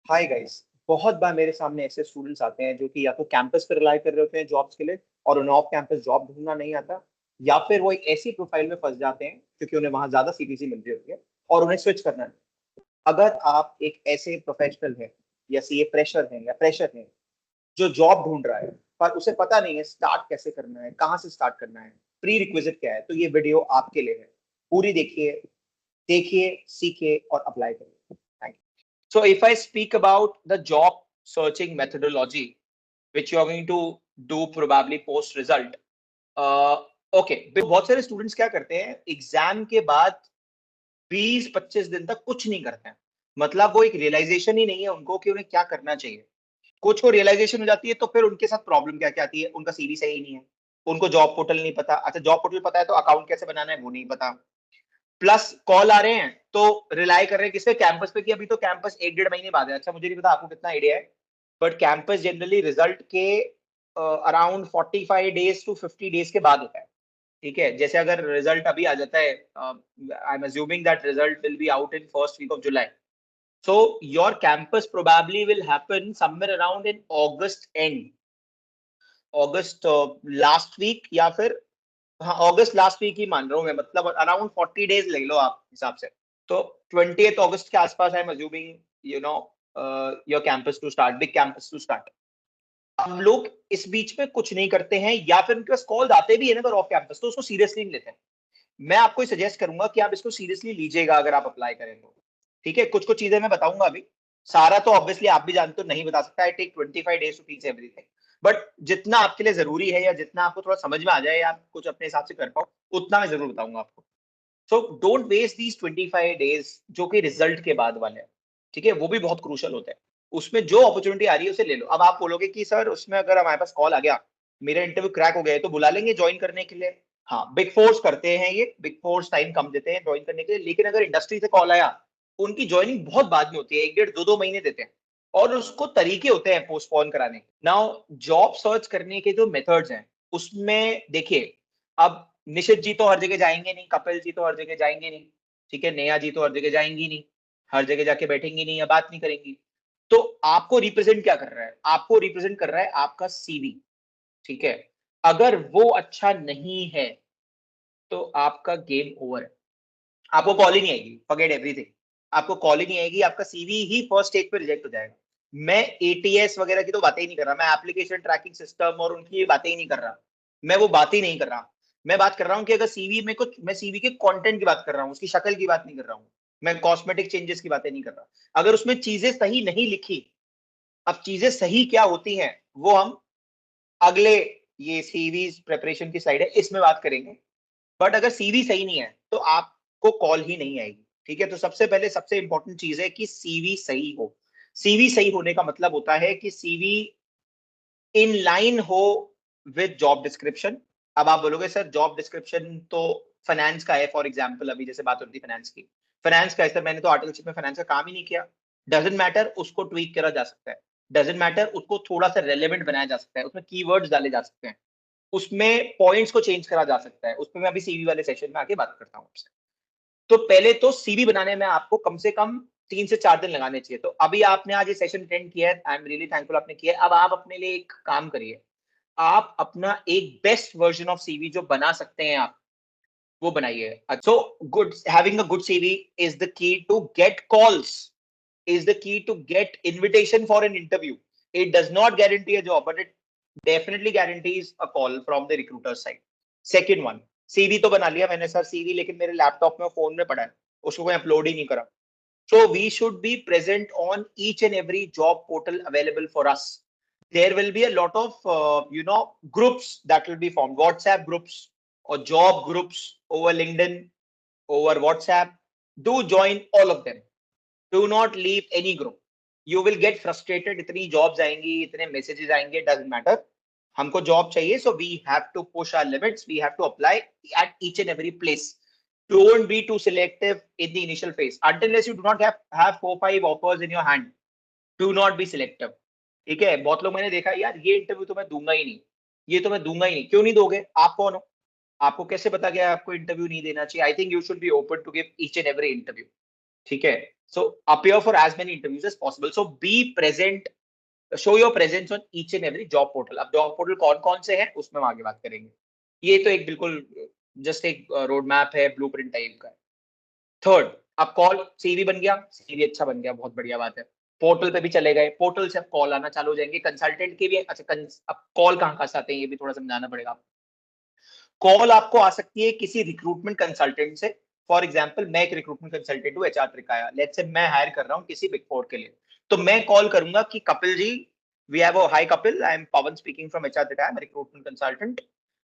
Hi guys, बहुत बार मेरे सामने ऐसे स्टूडेंट्स आते हैं जो कि या तो कैंपस पर रिलाई कर रहे होते हैं जॉब्स के लिए और उन्हें ऑफ कैंपस जॉब ढूंढना नहीं आता, या फिर वो एक ऐसी प्रोफाइल में फंस जाते हैं क्योंकि उन्हें वहां ज्यादा सीटीसी मिल रही होती है और उन्हें स्विच करना है। अगर आप एक ऐसे प्रोफेशनल हैं या सीए फ्रेशर हैं या फ्रेशर हैं जो जॉब ढूंढ रहा है पर उसे पता नहीं है स्टार्ट कैसे करना है, कहाँ से स्टार्ट करना है, प्री रिक्विजिट क्या है, तो ये वीडियो आपके लिए है। पूरी देखिए, देखिए, सीखिए और अप्लाई करिए। Thank you. So if I speak about the job searching methodology, which you are going to do probably post result, okay, बहुत सारे स्टूडेंट्स क्या करते हैं एग्जाम के बाद 20-25 दिन तक कुछ नहीं करते हैं। मतलब वो एक रियलाइजेशन ही नहीं है उनको कि उन्हें क्या करना चाहिए। कुछ को रियलाइजेशन हो जाती है तो फिर उनके साथ प्रॉब्लम क्या क्या आती है, उनका सीवी सही नहीं है, उनको जॉब पोर्टल नहीं पता। अच्छा, जॉब पोर्टल पता है तो अकाउंट कैसे बनाना है वो नहीं पता। प्लस कॉल आ रहे हैं तो रिलाई कर रहे हैं किस पे, कैंपस पे, कि अभी तो कैंपस 1-1.5 महीने बाद है। अच्छा, मुझे नहीं पता आपको कितना आइडिया है, बट कैंपस जनरली रिजल्ट के अराउंड 45 डेज टू 50 डेज के बाद होता है। ठीक है, जैसे अगर रिजल्ट अभी आ जाता है, I am assuming that result will be out in first week of July, so your campus probably will happen somewhere around in August end, August last week, या फिर हाँ ऑगस्ट लास्ट वीक ही मान रहा हूँ मैं, मतलब अराउंड 40 डेज ले लो आप हिसाब से। तो 20 अगस्त के आसपास I am assuming you know your campus to start, big campus to start. हम लोग इस बीच में कुछ नहीं करते हैं, या फिर उनके पास कॉल आते भी है ना अगर ऑफ कैंपस, तो उसको सीरियसली नहीं लेते हैं। मैं आपको सजेस्ट करूंगा कि आप इसको सीरियसली लीजिएगा अगर आप अप्लाई करें तो। ठीक है, कुछ कुछ चीजें मैं बताऊंगा अभी। सारा तो ऑब्वियसली आप भी जानते हो, नहीं बता सकता। I take 25 days to teach everything, but जितना आपके लिए जरूरी है या जितना आपको थोड़ा समझ में आ जाए या आप कुछ अपने हिसाब से कर पाओ, उतना मैं जरूर बताऊंगा आपको। So don't waste these 25 days जो कि रिजल्ट के बाद वाले हैं। ठीक है, वो भी बहुत क्रूशल होता है। उसमें जो अपॉर्चुनिटी आ रही है उसे ले लो। अब आप बोलोगे कि सर उसमें अगर हमारे पास कॉल आ गया, मेरा इंटरव्यू क्रैक हो गया है, तो बुला लेंगे ज्वाइन करने के लिए। हाँ, बिग फोर्स करते हैं ये, बिग फोर्स टाइम कम देते हैं ज्वाइन करने के लिए, लेकिन अगर इंडस्ट्री से कॉल आया, उनकी ज्वाइनिंग बहुत बाद में होती है, 1-1.5 2-2 महीने देते हैं, और उसको तरीके होते हैं पोस्टपोन कराने के। नाउ जॉब सर्च करने के जो मेथड्स हैं उसमें देखिए, अब निशित जी तो हर जगह जाएंगे नहीं, कपिल जी तो हर जगह जाएंगे नहीं, ठीक है, नेहा जी तो हर जगह जाएंगी नहीं, हर जगह जाके बैठेंगी नहीं या बात नहीं करेंगी। तो आपको रिप्रेजेंट क्या कर रहा है? आपको रिप्रेजेंट कर रहा है आपका सीवी। ठीक है, अगर वो अच्छा नहीं है तो आपका गेम ओवर है। आपको कॉल ही नहीं आएगी, फॉरगेट एवरीथिंग। आपको कॉल ही नहीं आएगी, आपका सीवी ही फर्स्ट स्टेज पे रिजेक्ट हो जाएगा। मैं एटीएस वगैरह की तो बातें ही नहीं कर रहा, मैं एप्लीकेशन ट्रैकिंग सिस्टम और उनकी बातें ही नहीं कर रहा। मैं वो बात ही नहीं कर रहा। मैं बात कर रहा हूँ कि अगर सीवी में कुछ, मैं सीवी के कंटेंट की बात कर रहा हूँ, उसकी शक्ल की बात नहीं कर रहा हूँ। मैं कॉस्मेटिक चेंजेस की बातें नहीं कर रहा। अगर उसमें चीजें सही नहीं लिखी, अब चीजें सही क्या होती हैं वो हम अगले, ये सीवी प्रिपरेशन की स्लाइड है इसमें बात करेंगे। बट अगर सीवी सही नहीं है तो आपको कॉल ही नहीं आएगी। ठीक है, तो सबसे पहले सबसे इंपॉर्टेंट चीज है कि सीवी सही हो। सीवी सही होने का मतलब होता है कि सीवी इन लाइन हो विद जॉब डिस्क्रिप्शन। अब आप बोलोगे सर जॉब डिस्क्रिप्शन तो फाइनेंस का है, फॉर एग्जांपल अभी जैसे बात होती है फाइनेंस की, फाइनेंस का है सर, मैंने तो आर्टिकलशिप में फाइनेंस का काम ही नहीं किया। डजेंट मैटर, उसको ट्वीक करा जा सकता है। डजेंट मैटर, उसको थोड़ा सा रेलेवेंट बनाया जा सकता है, उसमें कीवर्ड्स डाले जा सकते हैं, उसमें पॉइंट्स को चेंज करा जा सकता है। उसमें मैं अभी सीवी वाले सेशन में आके बात करता हूँ आपसे। तो पहले तो सीवी बनाने में आपको कम से कम 3 से 4 दिन लगाने चाहिए। तो अभी आपने आज ये सेशन अटेंड किया है, आई एम रियली थैंकफुल आपने किया है। अब आप अपने लिए एक काम करिए, आप अपना एक बेस्ट वर्जन ऑफ सीवी जो बना सकते हैं आप, वो बनाइए। So good, having a good CV is the key to get calls, is the key to get invitation for an interview. It does not guarantee a job, but it definitely guarantees a call from the recruiter side. Second one, CV तो बना लिया मैंने sir CV, लेकिन मेरे laptop में phone में पड़ा है, उसको कोई अपलोड ही नहीं करा। So we should be present on each and every job portal available for us. There will be a lot of groups that will be formed, WhatsApp groups or job groups over LinkedIn, over WhatsApp. Do join all of them. Do not leave any group. You will get frustrated. इतनी jobs आएंगी, इतने messages आएंगे, doesn't matter. हमको job चाहिए, so we have to push our limits. We have to apply at each and every place. Don't be too selective in the initial phase. Unless you do not have 4-5 offers in your hand, do not be selective. ठीक है, बहुत लोग मैंने देखा यार, ये interview तो मैं दूंगा ही नहीं, ये तो मैं दूंगा ही नहीं। क्यों नहीं दोगे? आप कौन हो? आपको कैसे पता गया आपको इंटरव्यू नहीं देना चाहिए? I think you should be open to give each and every interview. ठीक है, So appear for as many interviews as possible. So be present, show your presence on each and every job portal. अब job portal कौन कौन से हैं उसमें हम आगे बात करेंगे. ये तो एक बिल्कुल जस्ट एक रोड मैप है, ब्लूप्रिंट टाइप का है. थर्ड, अब कॉल, सीवी बन गया, सीवी अच्छा बन गया, बहुत बढ़िया बात है. पोर्टल पे भी चले गए, पोर्टल से अब कॉल आना चालू हो जाएंगे. कंसल्टेंट के भी अच्छा, अब कॉल कहाँ से आते हैं ये भी थोड़ा समझाना पड़ेगा आपको. कॉल आपको आ सकती है किसी रिक्रूटमेंट कंसल्टेंट से. फॉर एग्जांपल मैं एक रिक्रूटमेंट कंसल्टेंट हूँ, एचआर ट्रिकाया. लेट्स से मैं हायर कर रहा हूँ किसी बिग फोर के लिए, तो मैं कॉल करूंगा कि Kapil ji, we have a hi Kapil, I am Pavan speaking from HR Trikaya, I am recruitment consultant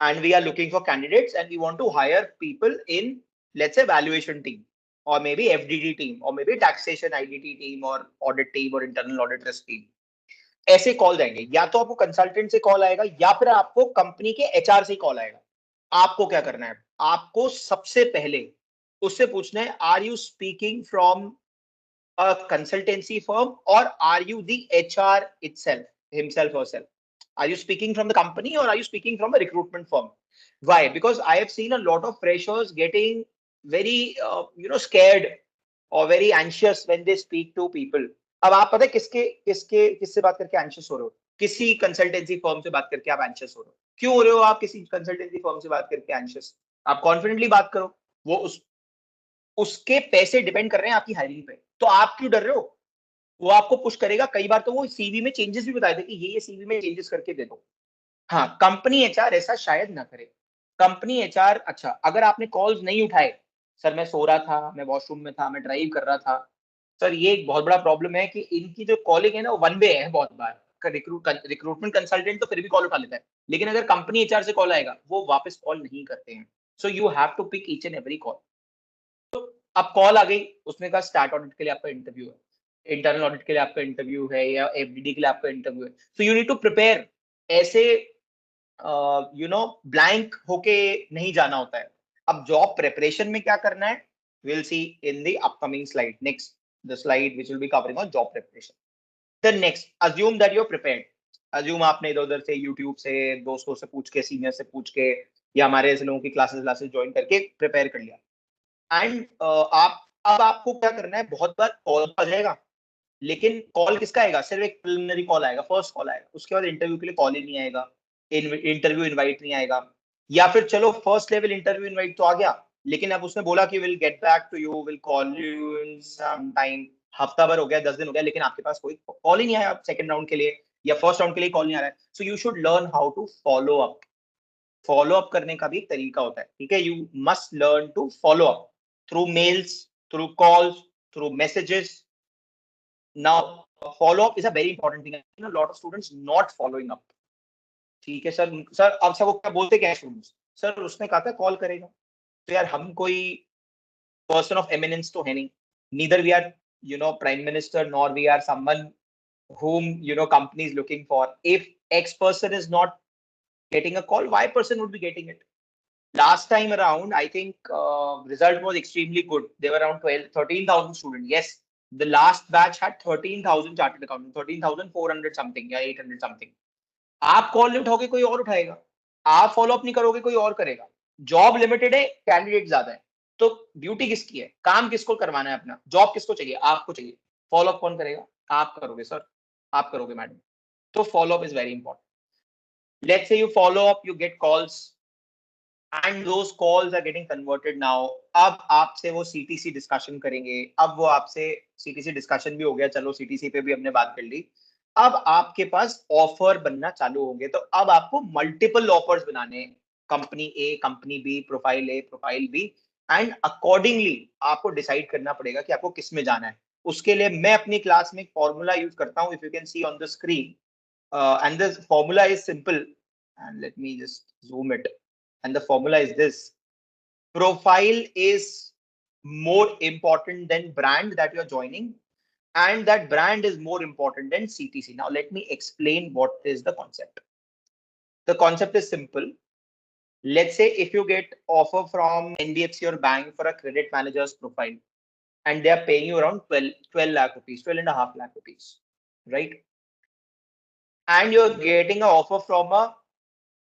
and we are looking for candidates and we want to hire people in, let's say, valuation team or maybe FDD team or maybe taxation IDT team or audit team or internal audit risk team. ऐसे call जाएंगे. या तो आपको consultant से call आएगा या फिर आपको कंपनी के एचआर से कॉल आएगा. आपको क्या करना है, आपको सबसे पहले उससे पूछना है, are you speaking from a consultancy firm और are you the HR itself, himself और self? Are you speaking from the company or are you speaking from a recruitment firm? Why? Because I have seen a lot of freshers getting very scared or very anxious when they speak to people. अब आप पता है किससे बात करके anxious हो रहे हो? किसी कंसल्टेंसी फर्म से बात करके आप एंशियस हो रहे हो. क्यों हो रहे हो आप किसी कंसल्टेंसी फर्म से बात करके एंशियस? आप कॉन्फिडेंटली बात करो. वो उसके पैसे डिपेंड कर रहे हैं आपकी हायरिंग पे, तो आप क्यों डर रहे हो? वो आपको पुश करेगा. कई बार तो वो सीवी में चेंजेस भी बता देते कि ये सीवी में चेंजेस करके दे दो. हाँ, कंपनी एचआर ऐसा शायद ना करे. कंपनी एचआर, अच्छा अगर आपने कॉल्स नहीं उठाए, सर मैं सो रहा था, मैं वॉशरूम में था, मैं ड्राइव कर रहा था, सर ये एक बहुत बड़ा प्रॉब्लम है कि इनकी जो कॉलिंग है ना वो वन वे है बहुत बार. रिक्रूटमेंट कंसल्टेंट तो फिर भी कॉल उठा लेता है, लेकिन अगर कंपनी एचआर से कॉल आएगा वो वापस कॉल नहीं करते हैं. So you have to pick each and every call. अब कॉल आ गई, उसने कहा स्टार्ट ऑडिट के लिए आपका इंटरव्यू है, इंटरनल ऑडिट के लिए आपका इंटरव्यू है या एफडीडी के लिए आपका इंटरव्यू है. So you need to prepare. ऐसे ब्लैंक होके नहीं जाना होता है. अब जॉब प्रिपरेशन में क्या करना है, we'll see in the upcoming slide. Next, the slide which will be covering on job preparation. The next, assume that you're prepared. Assume आपने इधर उधर से यूट्यूब से, दोस्तों से पूछ के, सीनियर से पूछ के या हमारे ऐसे लोगों की क्लासेस ज्वाइन करके प्रिपेयर कर लिया. एंड आप अब आपको क्या करना है, बहुत बार कॉल आ जाएगा, लेकिन कॉल किसका आएगा, सिर्फ एक प्रिलिमिनरी कॉल आएगा, फर्स्ट कॉल आएगा, उसके बाद इंटरव्यू के लिए कॉल ही नहीं आएगा, इंटरव्यू इनवाइट नहीं आएगा. या फिर चलो फर्स्ट लेवल इंटरव्यू इनवाइट तो आ गया, लेकिन अब उसने बोला कि will get back to you, will call you in some time. हफ्ता भर हो गया, 10 दिन हो गया, लेकिन आपके पास कोई कॉल ही नहीं आया सेकंड राउंड के लिए या फर्स्ट राउंड के लिए कॉल नहीं आ रहा है. So you should learn how to follow up. Follow up करने का भी एक तरीका होता है, ठीक है. You must learn to follow up through mails, through calls, through messages. Now, follow up is a very important thing. A lot of students not following up. ठीक है सर, अब सबको क्या बोलते क्या स्टूडेंट्स, सर उसने कहा था कॉल करेगा. तो यार हम कोई पर्सन ऑफ एमिनेंस तो है नहीं. Neither we are prime minister nor we are someone whom company is looking for. If X person is not getting a call, Y person would be getting it. Last time around, I think result was extremely good. There were around 13,000 students. Yes, the last batch had 13,000 chartered accountants, 13,400 something या 800 something. आप call नहीं उठाओगे कोई और उठाएगा, आप follow up नहीं करोगे कोई और करेगा. जॉब लिमिटेड है, कैंडिडेट ज्यादा है, तो ड्यूटी किसकी है, काम किसको करवाना है अपना, जॉब किसको चाहिए, आपको चाहिए. फॉलो अप कौन करेगा, आप करोगे सर, आप करोगे मैडम. तो follow up is very important. Let's say you follow up, you get calls and those calls are getting converted now. अब आपसे वो CTC डिस्कशन करेंगे. अब वो आपसे CTC डिस्कशन भी हो गया, चलो CTC पे भी हमने बात कर ली. अब आपके पास ऑफर बनना चालू होंगे, तो अब आपको मल्टीपल ऑफर्स बनाने, company A, company B, profile A, profile B, and accordingly आपको डिसाइड करना पड़ेगा कि आपको किस में जाना है. उसके लिए मैं अपनी क्लास में एक फॉर्मूला यूज करता हूँ, if you can see on the screen, and the formula is simple, and let me just zoom it. And the formula is this: profile is more important than brand that you're joining, and that brand is more important than CTC. Now let me explain what is the concept. The concept is simple. Let's say if you get offer from NBFC or bank for a credit manager's profile, and they are paying you around 12 lakh rupees, 12.5 lakh rupees, right? And you're getting an offer from a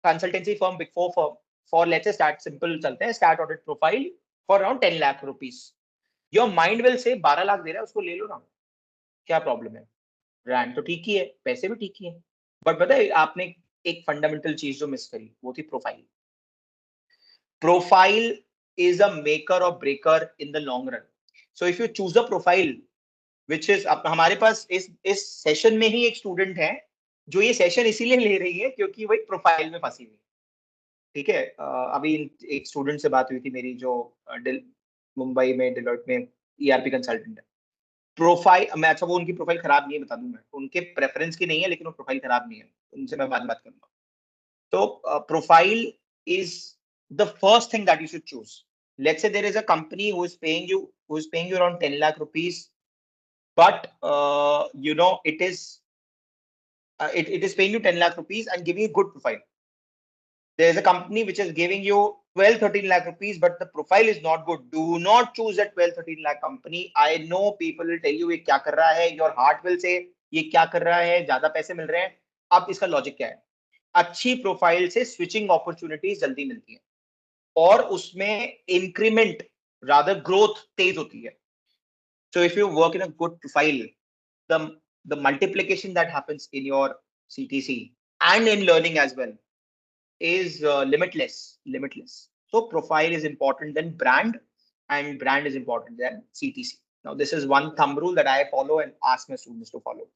consultancy firm, big four firm, for let's say start simple chalte hain, start audit profile for around 10 lakh rupees. Your mind will say 12 lakh दे रहा है उसको ले लो ना, क्या problem है? Brand तो ठीक ही है, पैसे भी ठीक ही है, बट पता है आपने एक फंडामेंटल चीज जो मिस करी, वो थी profile. Profile is a maker or breaker in the long run. So if you choose a profile which is, अब हमारे पास इस सेशन में ही एक स्टूडेंट है जो ये सेशन इसीलिए ले रही है क्योंकि वो एक प्रोफाइल में फंसी हुई है। ठीक है, अभी एक स्टूडेंट से बात हुई थी मेरी जो मुंबई में डिलॉयट में ईआरपी कंसल्टेंट है। प्रोफाइल मैं, अच्छा वो उनकी प्रोफाइल खराब नहीं है बता दूं मैं, उनके प्रेफरेंस की नहीं है लेकिन वो प्रोफाइल खराब नहीं है, उनसे मैं बात करूंगा। तो profile is the first thing that you should choose. Let's say there is a company who is paying you around 10 lakh rupees, but it is paying you 10 lakh rupees and giving you good profile. There is a company which is giving you 12 13 lakh rupees, but the profile is not good. Do not choose that 12 13 lakh company. I know people will tell you ये क्या कर रहा है, your heart will say ये क्या कर रहा है, ज्यादा पैसे मिल रहे हैं। अब इसका लॉजिक क्या है? अच्छी प्रोफाइल से स्विचिंग अपॉर्चुनिटीज जल्दी मिलती है और उसमें इंक्रीमेंट रादर ग्रोथ तेज होती है। So if you work in a good profile, the multiplication that happens in your CTC and in learning as well is limitless. So profile is important than brand, and brand is important than CTC. Now this is one thumb rule that I follow and ask my students to follow.